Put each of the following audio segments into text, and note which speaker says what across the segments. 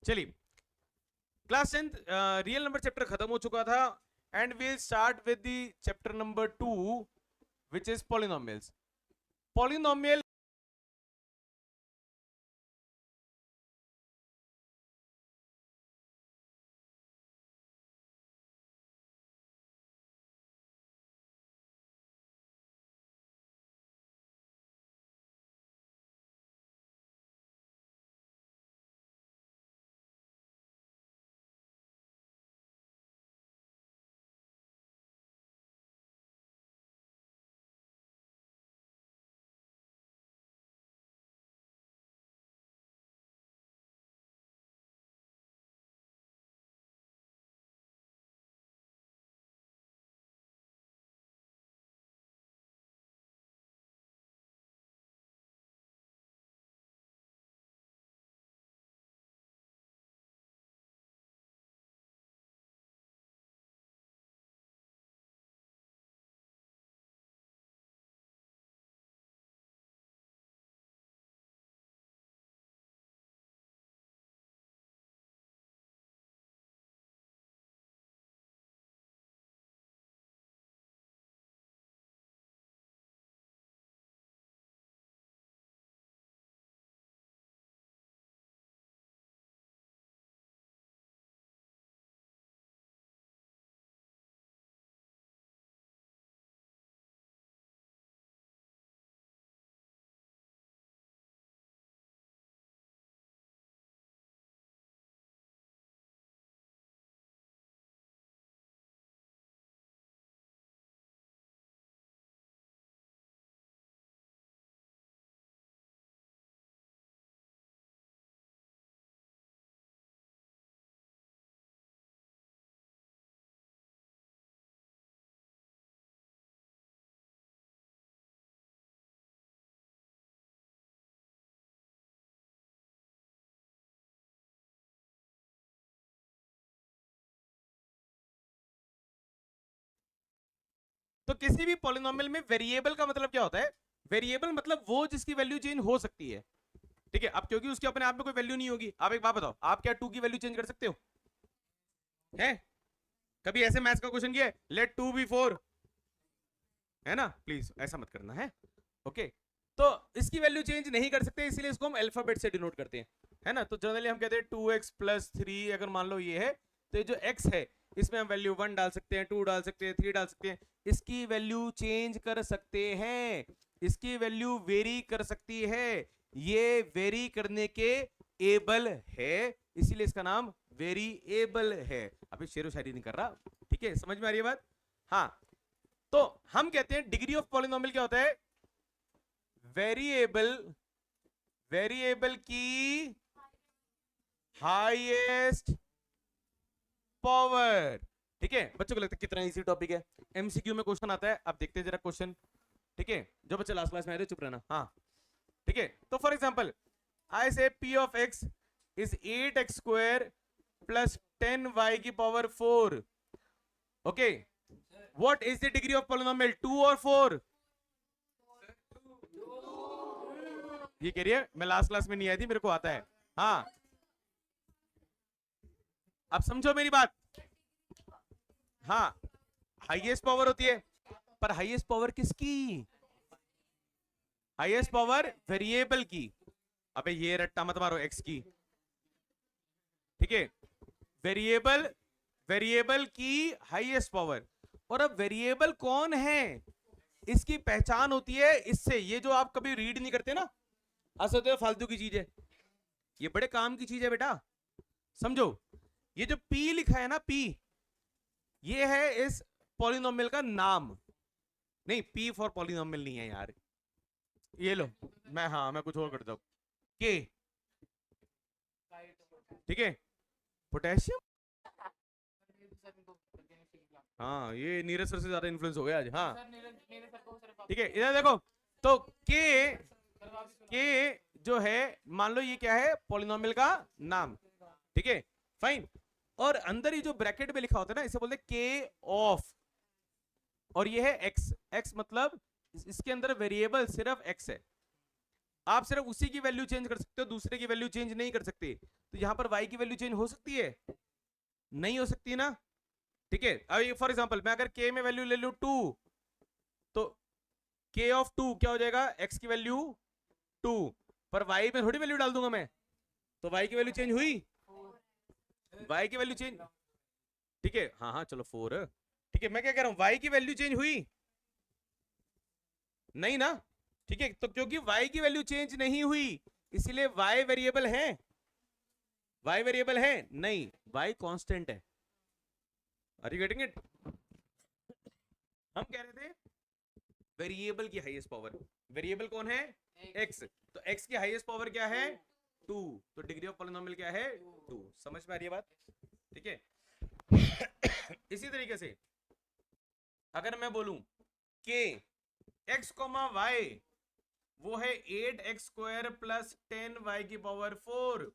Speaker 1: चलिए, class 10 real number chapter खत्म हो चुका था and we'll start with the chapter number 2 which is polynomials. Polynomial तो किसी भी पॉलिनोमियल में वेरिएबल का मतलब क्या होता है? वेरिएबल मतलब वो जिसकी वैल्यू चेंज हो सकती है। ठीक है, अब क्योंकि उसके अपने आप में कोई वैल्यू नहीं होगी, आप एक बात बताओ, आप क्या 2 की वैल्यू चेंज कर सकते हो? है कभी ऐसे मैथ्स का क्वेश्चन किया है, लेट 2 बी 4? है ना, प्लीज ऐसा मत करना है। ओके, तो इसकी वैल्यू चेंज नहीं कर सकते, इसीलिए इसको हम अल्फाबेट से डिनोट करते हैं, है ना। तो जनरली हम कहते हैं 2x प्लस 3, अगर मान लो ये है, तो ये जो x है इसमें हम वैल्यू 1 डाल सकते हैं, 2 डाल सकते हैं, 3 डाल सकते हैं। इसकी वैल्यू चेंज कर सकते हैं, इसकी वैल्यू वेरी कर सकती है, ये वेरी करने के एबल है, इसीलिए इसका नाम वेरिएबल है। अभी शेरो शायरी नहीं कर रहा, ठीक है, समझ में आ रही है बात? हाँ, तो हम कहते हैं डिग्री ऑफ पॉलिनोमियल क्या होता है? वेरिएबल, वेरिएबल की हाईएस्ट पावर। ठीक है बच्चों को लगता है कितना इजी टॉपिक है, एमसीक्यू में क्वेश्चन आता है। अब देखते हैं जरा क्वेश्चन, ठीक है, जो बच्चे लास्ट क्लास में आए थे चुप रहना। हाँ ठीक है, तो फॉर एग्जांपल आई से p of x is 8x square plus 10y की power 4। Okay, what is the degree of polynomial, 2 और 4? ये कह रही है मैं लास्ट क्लास में नहीं आई थी, मेरे को आता है। हाँ, अब समझो मेरी बात। हाँ, हाईएस्ट पावर होती है, पर हाईएस्ट पावर किसकी? हाईएस्ट पावर वेरिएबल की। अबे ये रट्टा मत मारो, एक्स की। ठीक है, वेरिएबल, वेरिएबल की हाईएस्ट पावर। और अब वेरिएबल कौन है, इसकी पहचान होती है इससे, ये जो आप कभी रीड नहीं करते ना, असद फालतू की चीज है, ये बड़े काम की चीज है बेटा, समझो। ये जो P लिखा है ना, P, ये है इस पॉलिनोमियल का नाम। नहीं, P फॉर पॉलिनोमियल नहीं है यार, ये लो, मैं हाँ मैं कुछ और करता हूं, के। ठीक है, पोटेशियम। हाँ, ये नीरज सर से ज्यादा इन्फ्लुएंस हो गया आज। हाँ ठीक है, इधर देखो, तो के जो है, मान लो ये क्या है, पॉलिनोमियल का नाम। ठीक है फाइन, और अंदर ही जो ब्रैकेट में लिखा होता है ना, इसे बोलते हैं के ऑफ, और ये है एक्स। एक्स मतलब इसके अंदर वेरिएबल सिर्फ एक्स है। आप सिर्फ उसी की वैल्यू चेंज कर सकते हो, दूसरे की वैल्यू चेंज नहीं कर सकते। तो यहां पर y की वैल्यू चेंज हो सकती है? नहीं हो सकती ना। ठीक है, अभी फॉर एग्जांपल मैं अगर k में वैल्यू ले लूं 2, तो k ऑफ 2 क्या हो जाएगा? x की वैल्यू 2, पर y में थोड़ी वैल्यू डाल दूंगा मैं, तो y की वैल्यू चेंज हुई? y की वैल्यू चेंज, ठीक है, हाँ हाँ चलो 4, ठीक है, मैं क्या कह रहा हूं, y की वैल्यू चेंज हुई? नहीं ना। ठीक है, तो क्योंकि y की वैल्यू चेंज नहीं हुई, इसीलिए y वेरिएबल है? y वेरिएबल है नहीं, y कांस्टेंट है। Are you getting it? हम कह रहे थे वेरिएबल की हाईएस्ट पावर, वेरिएबल कौन है? x, तो x की हाईएस्ट पावर क्या है? 2, तो डिग्री ऑफ पॉलिनोमियल क्या है? 2। समझ में आ रही है बात? ठीक है। इसी तरीके से अगर मैं बोलूं कि x, y वो है 8x² प्लस 10y की पावर 4,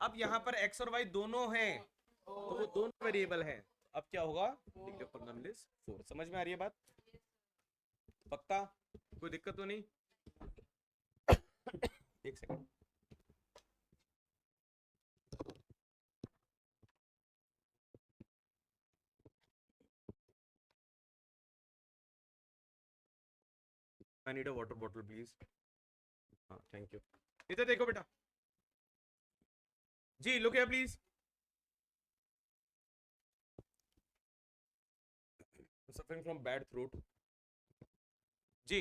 Speaker 1: अब यहां पर x और y दोनों हैं, तो वो दोनों वेरिएबल हैं, अब क्या होगा? Degree of polynomial is 4। समझ में आ रही है बात? पक्का? कोई दिक्कत तो नहीं? एक second, I need a water bottle please. हाँ थैंक यू। इधर देखो बेटा जी, look here please. Suffering from bad throat जी।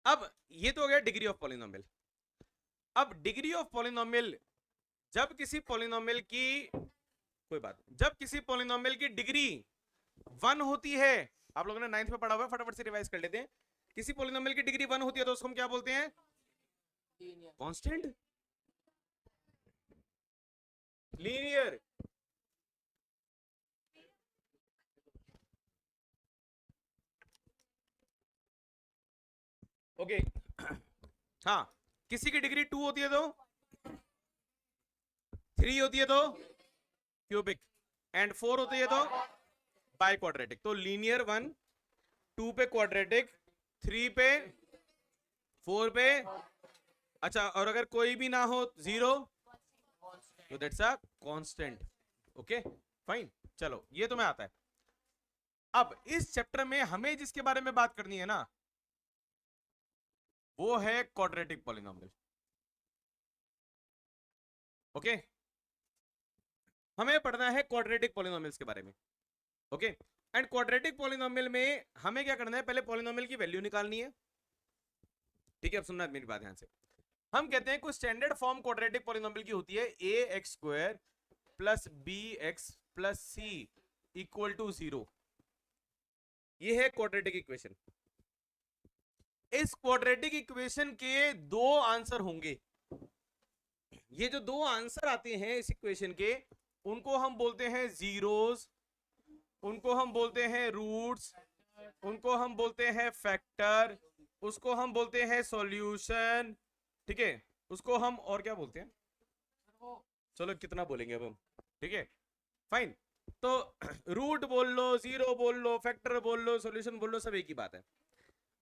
Speaker 1: अब ये तो हो गया डिग्री ऑफ पॉलिनोमियल। अब डिग्री ऑफ पॉलिनोमियल, जब किसी पॉलिनोमियल की, कोई बात, जब किसी पॉलिनोमियल की डिग्री 1 होती है, आप लोगों ने 9th में पढ़ा हुआ है, फटाफट से रिवाइज कर लेते हैं। किसी पॉलिनोमियल की डिग्री 1 होती है तो उसको हम क्या बोलते हैं? Constant, linear. ओके हाँ, किसी की डिग्री 2 होती है तो, 3 होती है तो क्यूबिक, एंड 4 होती है तो बाई क्वाड्रेटिक। तो लीनियर 1, 2 पे क्वाड्रेटिक, 3 पे, 4 पे, अच्छा, और अगर कोई भी ना हो 0, तो that's a constant. Okay fine, चलो ये तो मैं आता है। अब इस चैप्टर में हमें जिसके बारे में बात करनी है ना, वो है क्वाड्रेटिक पॉलिनोमियल। ओके, हमें पढ़ना है क्वाड्रेटिक पॉलिनोमियल्स के बारे में। ओके, एंड क्वाड्रेटिक पॉलिनोमियल में हमें क्या करना है? पहले पॉलिनोमियल की वैल्यू निकालनी है। ठीक है, अब सुनना मेरी बात ध्यान से। हम कहते हैं कोई स्टैंडर्ड फॉर्म क्वाड्रेटिक पॉलिनोमियल की होती है ax² plus bx plus c equal to 0। ये है क्वाड्रेटिक इक्वेशन। इस क्वाड्रेटिक इक्वेशन के दो आंसर होंगे। ये जो दो आंसर आते हैं इस इक्वेशन के, उनको हम बोलते हैं जीरोस, उनको हम बोलते हैं रूट्स, उनको हम बोलते हैं फैक्टर, उसको हम बोलते हैं सॉल्यूशन। ठीक है, उसको हम और क्या बोलते हैं? चलो कितना बोलेंगे अब हम, ठीक है फाइन। तो रूट बोल लो, जीरो बोल लो, फैक्टर बोल लो, सॉल्यूशन बोल लो, सब एक ही बात है।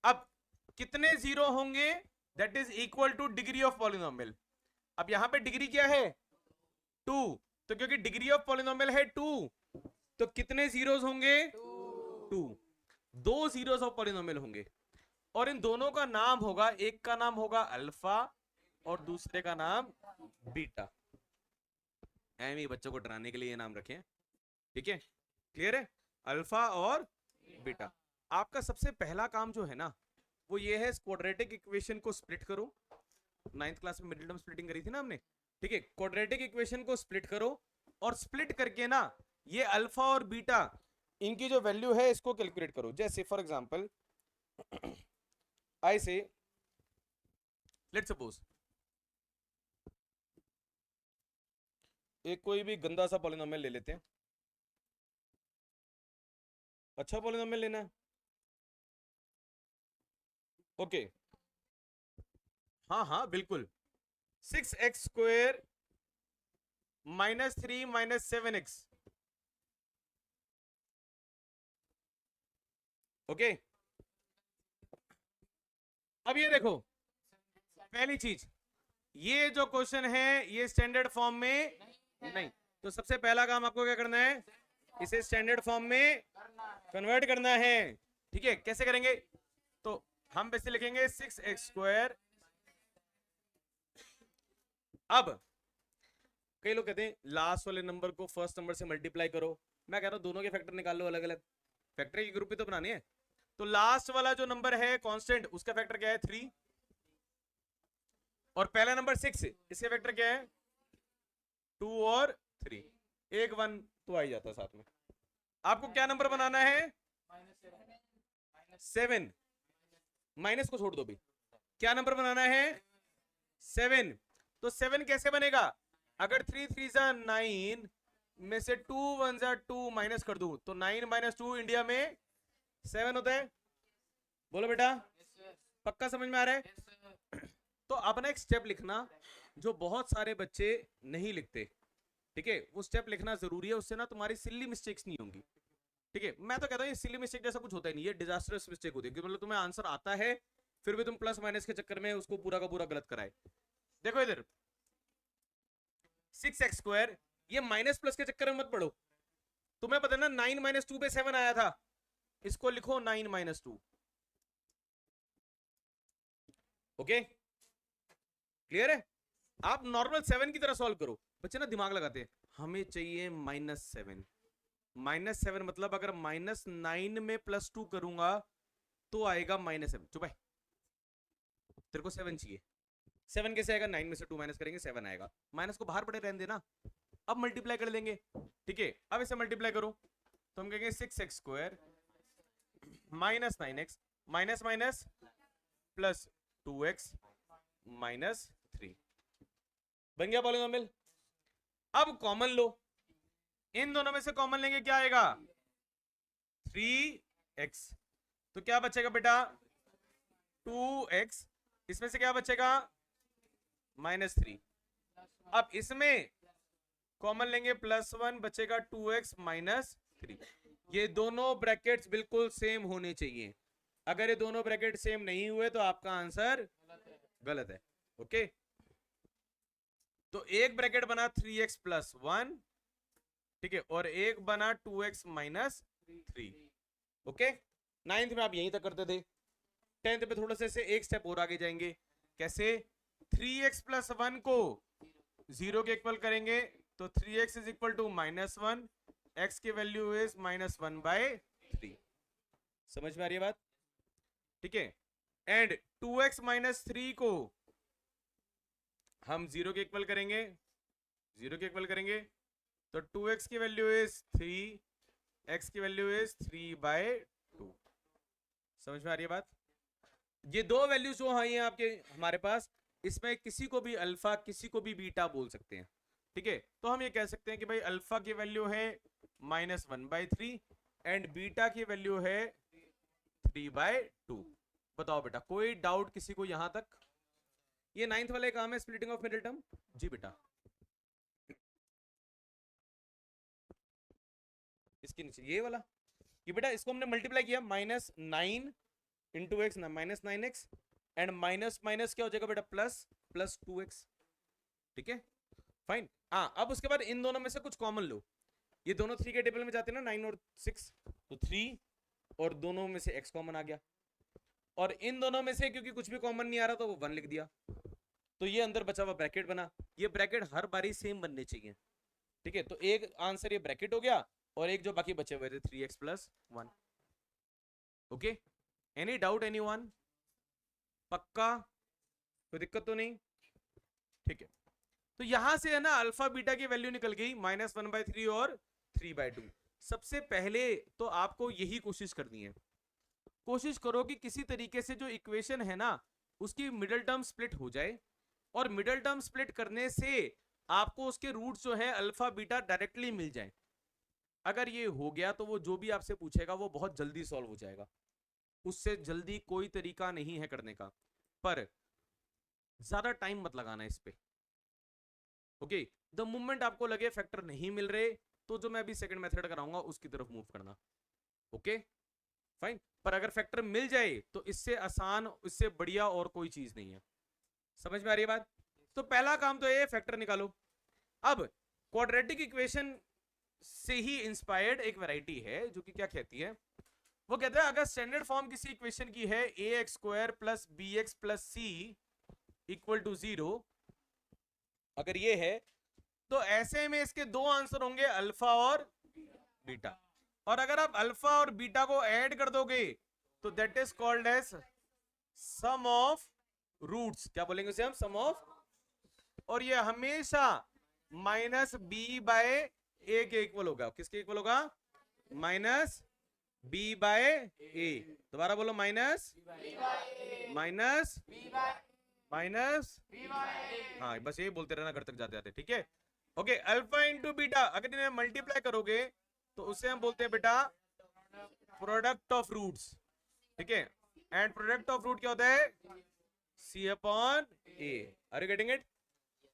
Speaker 1: अब कितने जीरो होंगे? That is equal two degree of polynomial. अब यहां पे डिग्री क्या है? 2, तो क्योंकि डिग्री ऑफ पॉलिनोमियल है 2, तो कितने जीरोस होंगे? 2। दो जीरोस ऑफ पॉलिनोमियल होंगे, और इन दोनों का नाम होगा, एक का नाम होगा अल्फा और दूसरे का नाम बीटा। एम बच्चों को डराने के लिए ये नाम रखे हैं, ठीक है, क्लियर है? अल्फा और बीटा। आपका सबसे पहला काम जो है ना, वो ये है क्वाड्रेटिक इक्वेशन को स्प्लिट करो। 9th क्लास में मिडिल टर्म स्प्लिटिंग करी थी ना हमने, ठीक है। क्वाड्रेटिक इक्वेशन को स्प्लिट करो, और स्प्लिट करके ना ये अल्फा और बीटा, इनकी जो वैल्यू है इसको कैलकुलेट करो। जैसे फॉर एग्जांपल आई से, लेट्स सपोज एक कोई भी गंदा सा पॉलिनोमियल ले लेते हैं। अच्छा पॉलिनोमियल लेना है, ओके हाँ हाँ बिल्कुल। 6x² -3 -7x, okay. अब ये देखो, पहली चीज, ये जो क्वेश्चन है ये स्टैंडर्ड फॉर्म में नहीं, तो सबसे पहला काम आपको क्या करना है, इसे स्टैंडर्ड फॉर्म में कन्वर्ट करना है। ठीक है, कैसे करेंगे, तो हम वैसे लिखेंगे 6x²। अब कई लोग कहते हैं लास्ट वाले नंबर को फर्स्ट नंबर से मल्टीप्लाई करो, मैं कह रहा हूं दोनों के फैक्टर निकाल लो अलग अलग, फैक्टर की ग्रुप ही तो बनानी है। तो लास्ट वाला जो नंबर है कांस्टेंट, उसका फैक्टर क्या है 3, और पहला नंबर 6, इसके फैक्टर क्या है 2 और 3, एक 1 तो आ ही जाता है साथ में। आपको क्या नंबर बनाना है 7, माइनस को छोड़ दो भी, क्या नंबर बनाना है 7। तो 7 कैसे बनेगा, अगर 3 3 जा 9 में से 2 1 जा 2 माइनस कर दूं तो 9 - 2 इंडिया में 7 होता है। बोलो बेटा, पक्का समझ में आ रहा है। तो अपना एक स्टेप लिखना जो बहुत सारे बच्चे नहीं लिखते, ठीक है, वो स्टेप लिखना जरूरी है, उससे ना तुम्हारी सिली मिस्टेक्स नहीं होंगी। ठीक है, मैं तो कहता हूँ ये सिली मिस्टेक जैसा कुछ होता ही नहीं, ये डिजास्टरस मिस्टेक होती है, मतलब तुम्हें आंसर आता है फिर भी तुम प्लस माइनस के चक्कर में उसको पूरा का पूरा गलत कराए। देखो इधर 6x², ये माइनस प्लस के चक्कर में मत पड़ो, तुम्हें पता है ना 9 - 2 पे 7 आया था, इसको लिखो 9 - 2। ओके, क्लियर है। आप नॉर्मल 7 की तरह सॉल्व करो, बच्चे ना दिमाग लगाते हैं, हमें चाहिए -7, -7 मतलब अगर -9 में +2 करूंगा तो आएगा -7। चुप है, तेरे को 7 चाहिए, 7 कैसे आएगा, 9 में से 2 माइनस करेंगे 7 आएगा, माइनस को बाहर पड़े रहने देना, अब मल्टीप्लाई कर लेंगे। ठीक है, अब इसे मल्टीप्लाई करो तो हम कहेंगे 6x² - 9x minus minus plus 2x -3 बन गया पॉलीनोमियल। अब कॉमन लो, इन दोनों में से कॉमन लेंगे क्या आएगा 3x, तो क्या बचेगा बेटा 2x, इसमें से क्या बचेगा -3। अब इसमें कॉमन लेंगे +1, बचेगा 2x -3। ये दोनों ब्रैकेट्स बिल्कुल सेम होने चाहिए, अगर ये दोनों ब्रैकेट सेम नहीं हुए तो आपका आंसर गलत है। ओके, तो एक ब्रैकेट बना 3x + 1, ठीक है, और एक बना 2x -3। ओके, 9th में आप यहीं तक करते थे, 10th पे थोड़ा सा एक स्टेप और आगे जाएंगे। कैसे, 3x + 1 को 0 के इक्वल करेंगे तो 3x = -1, x की वैल्यू इज -1/3। समझ में आ रही है बात, ठीक है। एंड 2x -3 को हम 0 के इक्वल करेंगे, 0 के इक्वल करेंगे तो 2x की वैल्यू इज 3, x की वैल्यू इज 3/2। समझ में आ रही है बात। ये दो वैल्यूज जो हैं आपके हमारे पास, इसमें किसी को भी अल्फा किसी को भी बीटा बोल सकते हैं। ठीक है, तो हम ये कह सकते हैं कि भाई अल्फा की वैल्यू है -1/3 एंड बीटा की वैल्यू है 3/2। बताओ बेटा, कोई डाउट किसी को यहां तक। ये 9th वाले काम है, स्प्लिटिंग ऑफ मिडिल टर्म। जी बेटा, इसके नीचे ये वाला, ये बेटा इसको हमने मल्टीप्लाई किया -9 × x -9x and minus minus क्या हो जाएगा बेटा प्लस 2x। ठीक है, फाइन। हाँ, अब उसके बाद इन दोनों में से कुछ कॉमन लो, ये दोनों 3 के टेबल में जाते हैं ना 9 और 6, तो 3 और दोनों में से x कॉमन आ गया, और इन दोनों में से क्योंकि कुछ भी कॉमन नहीं आ रहा तो वो 1 लिख दिया, तो ये अंदर बचा हुआ ब्रैकेट बना। ये ब्रैकेट हर बारी सेम बनने चाहिए। ठीक है, तो एक आंसर ये ब्रैकेट हो गया और एक जो बाकी बचे हुए थे 3x + 1। Okay, any doubt anyone, पक्का, कोई दिक्कत तो नहीं। ठीक है, तो यहां से है ना अल्फा बीटा की वैल्यू निकल गई -1/3 और 3/2। सबसे पहले तो आपको यही कोशिश करनी है, कोशिश करो कि किसी तरीके से जो इक्वेशन है ना उसकी मिडिल टर्म स्प्लिट हो जाए, और मिडिल टर्म स्प्लिट करने से आपको उसके रूट्स जो है अल्फा बीटा डायरेक्टली मिल जाए। अगर ये हो गया तो वो जो भी आपसे पूछेगा वो बहुत जल्दी सॉल्व हो जाएगा, उससे जल्दी कोई तरीका नहीं है करने का, पर ज्यादा टाइम मत लगाना इस पे। ओके, द मोमेंट आपको लगे फैक्टर नहीं मिल रहे तो जो मैं अभी सेकंड मेथड कराऊंगा उसकी तरफ मूव करना। Okay, fine. पर अगर फैक्टर मिल जाए तो इससे आसान, इससे बढ़िया और कोई चीज नहीं है। समझ में आ रही है बात? तो पहला काम तो ये फैक्टर निकालो। अब क्वाड्रेटिक इक्वेशन से ही इंस्पायर्ड एक वैरायटी है जो कि क्या कहती है, वो कहता है अगर स्टैंडर्ड फॉर्म किसी इक्वेशन की है ax² plus bx plus c equal to 0, अगर ये है तो ऐसे में इसके दो आंसर होंगे अल्फा और बीटा, और अगर आप अल्फा और बीटा को ऐड कर दोगे तो that is called as sum of roots. क्या बोलेंगे उसे हम? Sum of. और ये हमेशा माइनस बी बाय ए के इक्वल होगा। किसके इक्वल होगा? माइनस बी बाय ए। दोबारा बोलो, माइनस माइनस माइनस, हाँ बस ये बोलते रहना घर तक जाते जाते, ठीक है? ओके, अल्फा इंटू बीटा अगर इन्हें मल्टीप्लाई करोगे तो उसे हम बोलते हैं बेटा प्रोडक्ट ऑफ रूट्स, ठीक है? एंड प्रोडक्ट ऑफ रूट क्या होता है? C upon A. Are you getting it?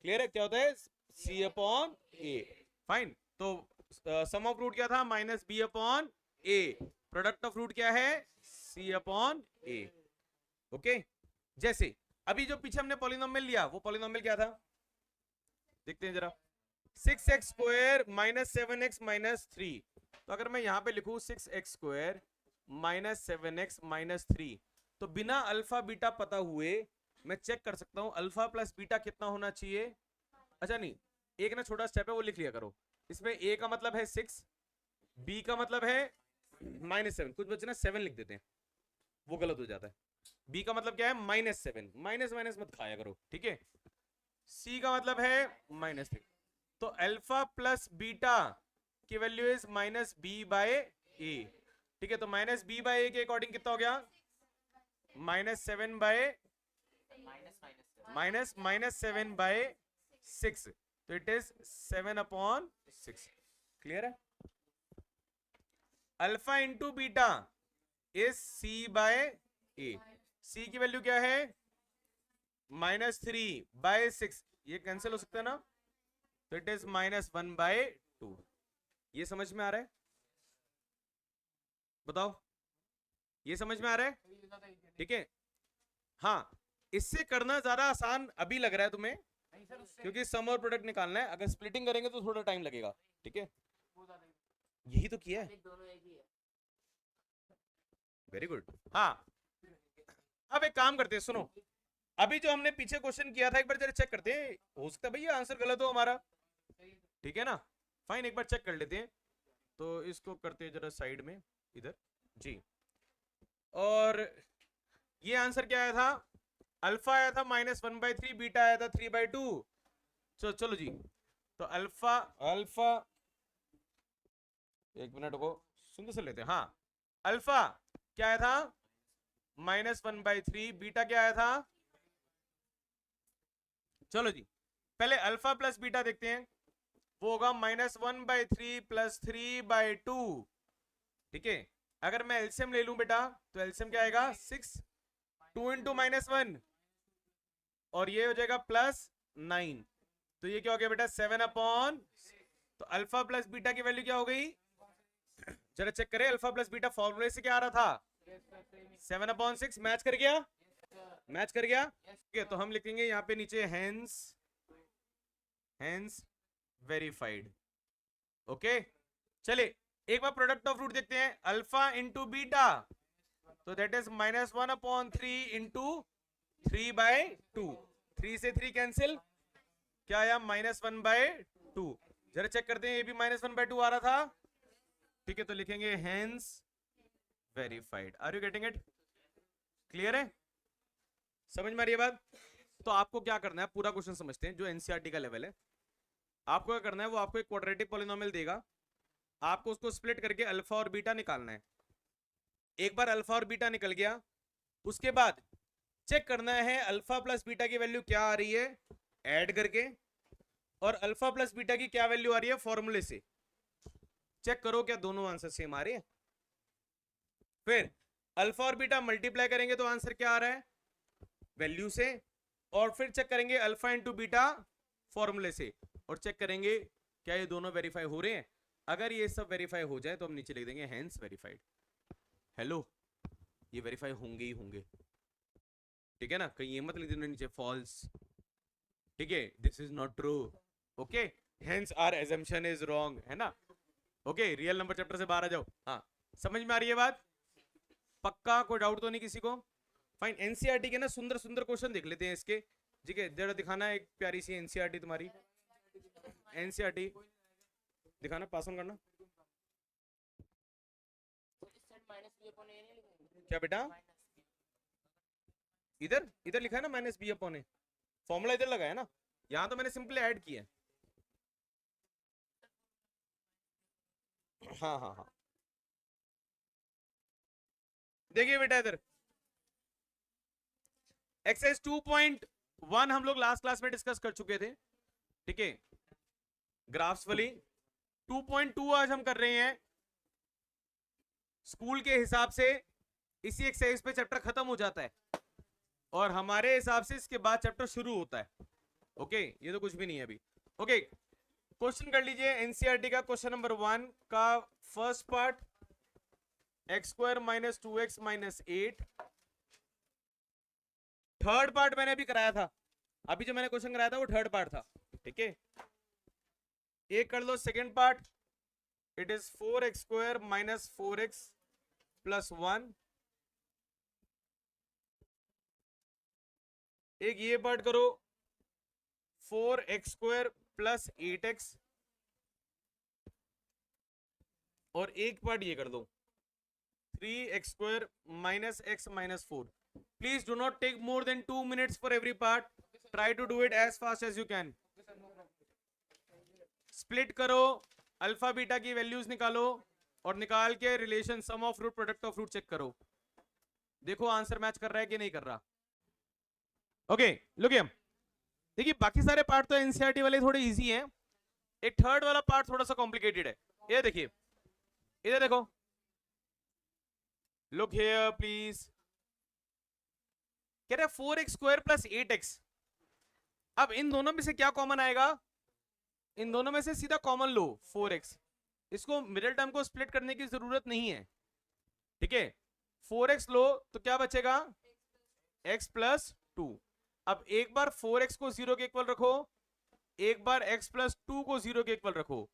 Speaker 1: Clear है? क्या होता है? C upon A. फाइन। तो सम ऑफ रूट क्या था? Minus B upon A. Product of root क्या है? सी अपॉन ए। ओके, जैसे अभी जो पीछे हमने पॉलिनोमियल लिया वो पॉलिनोमियल क्या था? देखते हैं जरा। 6x² minus 7x minus 3। तो अगर मैं यहां पे लिखूं 6x² माइनस 7x माइनस 3, तो बिना अल्फा बीटा पता हुए मैं चेक कर सकता हूं अल्फा प्लस बीटा कितना होना चाहिए। अच्छा नहीं, एक ना छोटा स्टेप है वो लिख लिया करो। इसमें a का मतलब है 6, b का मतलब है -7। कुछ बच्चे ना 7 लिख देते हैं, वो गलत हो जाता है। b का मतलब क्या है? -7। माइनस माइनस मत खाया करो, ठीक है? c का मतलब है -3। तो अल्फा प्लस बीटा की value is minus B by A, ठीक है? तो माइनस बी बाय ए के अकॉर्डिंग कितना हो गया? -7 बाय -7 बाय 6, तो इट इज 7 अपॉन 6। क्लियर है? Alpha into beta is C by A. C की वैल्यू क्या है? -3 बाय 6। ये कैंसिल हो सकता है ना, तो इट इज -1 बाय 2। ये समझ में आ रहा है? बताओ, ये समझ में आ रहा है? ठीक है? हाँ, इससे करना ज्यादा आसान अभी लग रहा है तुम्हें, क्योंकि सम और प्रोडक्ट निकालना है। अगर स्प्लिटिंग करेंगे तो थोड़ा टाइम लगेगा, ठीक है? यही तो किया है। Very good. हाँ, अब एक काम करते हैं, सुनो। अभी जो हमने पीछे क्वेश्चन किया था एक बार जरा चेक करते हैं। हो सकता है भैया आंसर गलत हो हमारा, ठीक है ना? फाइन, एक बार चेक कर लेते हैं। तो इसको करते हैं जरा साइड में इधर जी। और ये आंसर क्या आया था? अल्फा आया था -1/3, बीटा आया था 3/2। चलो जी, तो अल्फा एक मिनट को सुन से लेते हैं। हाँ, अल्फा क्या आया था? -1/3। बीटा क्या आया था? चलो जी, पहले अल्फा प्लस बीटा देखते हैं। वो होगा -1/3 प्लस 3/2, ठीक है? अगर मैं एलसीएम ले लूं बेटा तो एलसीएम क्या आएगा? 6। 2 इंटू -1 और ये हो जाएगा +9, तो ये क्या हो गया बेटा? 7 अपॉन। तो अल्फा प्लस बीटा की वैल्यू क्या हो गई? जरा चेक करें, अल्फा प्लस बीटा फॉर्मूले से क्या आ रहा था? 7/6। मैच कर गया? मैच कर गया? ठीक है, तो हम लिखेंगे यहाँ पे नीचे हेंस वेरीफाइड। ओके, चले एक बार प्रोडक्ट ऑफ रूट देखते हैं। अल्फा इंटू बीटा, तो दैट इज -1/3 इंटू 3/2। 3 से 3 कैंसिल, क्या आया? -1/2। जरा चेक करते हैं, ये भी -1/2 आ रहा था, ठीक है? तो लिखेंगे hence verified. Are you getting it? Clear है? समझ में आ रही है बात? तो आपको क्या करना है, पूरा क्वेश्चन समझते हैं जो एनसीईआरटी का लेवल है। आपको क्या करना है, वो आपको एक क्वाड्रेटिक पॉलिनोमियल देगा, आपको उसको स्प्लिट करके अल्फा और बीटा निकालना है। एक बार अल्फा और बीटा निकल गया, उसके बाद चेक करना है अल्फा प्लस बीटा की वैल्यू क्या आ रही है ऐड करके, और अल्फा प्लस बीटा की क्या वैल्यू आ रही है फॉर्मूले से। चेक करो क्या दोनों आंसर सेम आ रहे हैं। फिर अल्फा और बीटा मल्टीप्लाई करेंगे तो आंसर क्या आ रहा है? वैल्यू से। और फिर चेक करेंगे अल्फा इंटू बीटा फॉर्मूले से, और चेक करेंगे क्या ये दोनों वेरीफाई हो रहे हैं। अगर ये सब वेरीफाई हो जाए तो हम नीचे लिख देंगे हेंस वेरीफाइड। हेलो, ये वेरीफाई होंगे ही होंगे। ठीक है ना, कहीं ये मत लिख देना नीचे फॉल्स, ठीक है, this is not true, okay, hence our assumption is wrong, है ना, ओके, रियल नंबर चैप्टर से बाहर आ जाओ। हाँ, समझ में आ रही है बात? पक्का, कोई डाउट तो नहीं किसी को? फाइन, एनसीईआरटी के ना सुंदर सुंदर क्वेश्चन देख लेते हैं इसके, ठीक है, जरा दिखाना एक प्यारी सी एनसीईआरटी तुम्हारी, एनसीईआरटी दिखाना, पास ऑन करना। क्या बेटा? इधर इधर लिखा है ना माइनस बी अपॉन ए, फॉर्मूला इधर लगा है ना, यहाँ तो मैंने सिंपली ऐड किया है। हाँ हाँ हाँ, देखिए बेटा इधर एक्सरसाइज 2.1 हम लोग लास्ट क्लास में डिस्कस कर चुके थे, ठीक है, ग्राफ्स वाली। 2.2 आज हम कर रहे हैं। स्कूल के हिसाब से इसी एक्सरसाइज पे चैप्टर खत्म हो जाता है और हमारे हिसाब से इसके बाद चैप्टर शुरू होता है, ओके, ये तो कुछ भी नहीं है अभी, ओके। क्वेश्चन कर लीजिए एनसीईआरटी का, क्वेश्चन नंबर 1 का first part, x square minus 2x minus 8। Third part मैंने अभी कराया था, अभी जो मैंने क्वेश्चन कराया था वो थर्ड पार्ट था, ठीक है। एक कर लो second part, it is 4x square minus 4x plus 1। एक ये पार्ट करो, 4x स्क्वायर प्लस 8x, और एक पार्ट ये कर दो, 3x square minus x minus 4। Please do not take more than 2 minutes for every part, try to do it as fast as you can. Split करो, alpha beta की values निकालो और निकाल के relation sum of root product of root check करो, देखो answer match कर रहा है कि नहीं कर रहा, ओके। लुक हियर, देखिए बाकी सारे पार्ट तो एनसीईआरटी वाले थोड़े इजी हैं, एक थर्ड वाला पार्ट थोड़ा सा कॉम्प्लिकेटेड है। ये देखिए, इधर देखो, लुक हियर प्लीज, कह रहा है 4x स्क्वायर प्लस 8x। अब इन दोनों में से क्या कॉमन आएगा? इन दोनों में से सीधा कॉमन लो 4x, इसको मिडिल टर्म को स्प्लिट करने की जरूरत नहीं है, ठीक है। 4x लो तो क्या बचेगा? x plus 2। अब एक बार 4x को 0 के इक्वल रखो, एक बार x प्लस 2 को 0 के इक्वल रखो,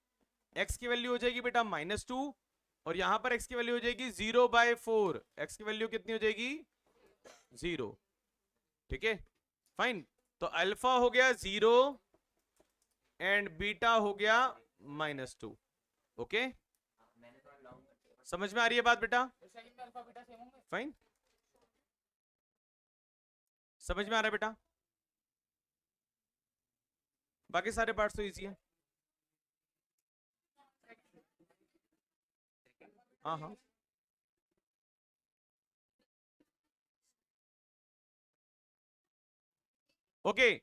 Speaker 1: x की वैल्यू हो जाएगी बेटा -2 और यहां पर x की वैल्यू हो जाएगी 0/4, x की वैल्यू कितनी हो जाएगी? 0, ठीक है, फाइन। तो अल्फा हो गया 0 एंड बीटा हो गया -2, ओके। समझ में आ रही है बात बेटा? फाइन, समझ में आ रहा है बेटा? बाकी सारे पार्ट्स तो इजी है, हाँ हाँ। ओके,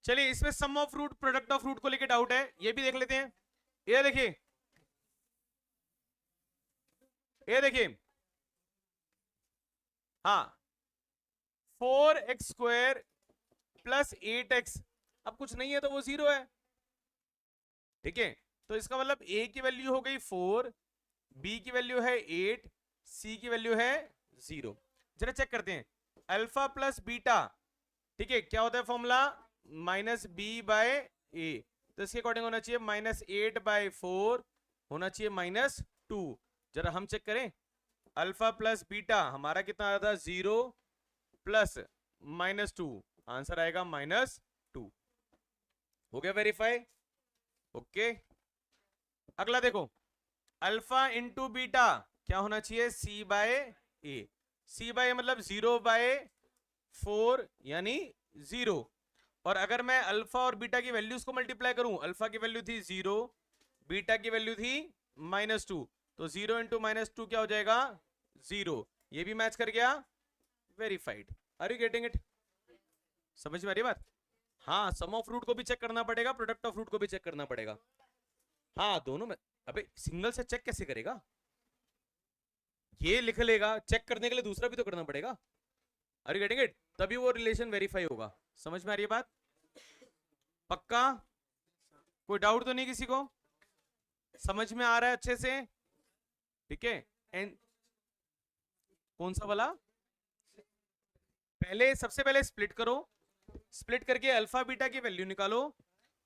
Speaker 1: चलिए इसमें sum of root product of root को लेके डाउट है, ये भी देख लेते हैं। ये देखिए, ये देखिए, हाँ, 4x स्क्वायर प्लस 8x, अब कुछ नहीं है तो वो 0 है, ठीक है। तो इसका मतलब a की वैल्यू हो गई 4, b की वैल्यू है 8, c की वैल्यू है 0। जरा चेक करते हैं, अल्फा प्लस बीटा, ठीक है, क्या होता है फॉर्मूला? -b/a, तो इसके अकॉर्डिंग होना चाहिए -8/4, होना चाहिए -2। जरा हम चेक करें, अल्फा प्लस बीटा हमारा कितना आया था? 0 प्लस -2, आंसर आएगा -2। हो गया वेरीफाई, ओके। अगला देखो, अल्फा इंटू बीटा क्या होना चाहिए? c/a, c/a मतलब 0/4 यानी 0। और अगर मैं अल्फा और बीटा की वैल्यूज को मल्टीप्लाई करूं, अल्फा की वैल्यू थी 0, बीटा की वैल्यू थी -2, तो 0 इंटू -2 क्या हो जाएगा? 0। ये भी मैच कर गया, verified. Are you getting it? समझ में आ रही बात? हाँ, सम ऑफ रूट को भी चेक करना पड़ेगा, प्रोडक्ट ऑफ रूट को भी चेक करना पड़ेगा, हाँ दोनों में। अबे सिंगल से चेक कैसे करेगा? ये लिख लेगा, चेक करने के लिए दूसरा भी तो करना पड़ेगा। Are you getting it? तभी वो रिलेशन वेरीफाई होगा। समझ में आ रही है बात? पक्का? कोई डाउट तो नहीं किसी को? समझ में आ रहा है अच्छे से? ठीक है। एंड कौन सा वाला? पहले सबसे पहले स्प्लिट करो, स्प्लिट करके अल्फा बीटा की वैल्यू निकालो,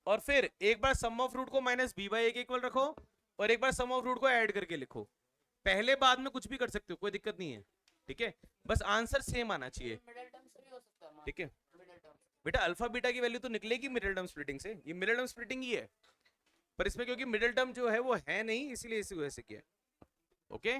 Speaker 1: और फिर एक बार सम ऑफ रूट को माइनस बी बाई ए के इक्वल रखो, और एक बार सम ऑफ रूट को ऐड करके लिखो। पहले बाद में कुछ भी कर सकते हो, कोई दिक्कत नहीं है, ठीक है, बस आंसर सेम आना चाहिए, ठीक है। बेटा अल्फा बीटा की वैल्यू तो निकलेगी मिडिल टर्म स्प्लिटिंग से, ये मिडिल टर्म स्प्लिटिंग ही है, पर इसमें क्योंकि मिडिल टर्म जो है वो है नहीं, इसलिए इसी वजह से किया, ओके।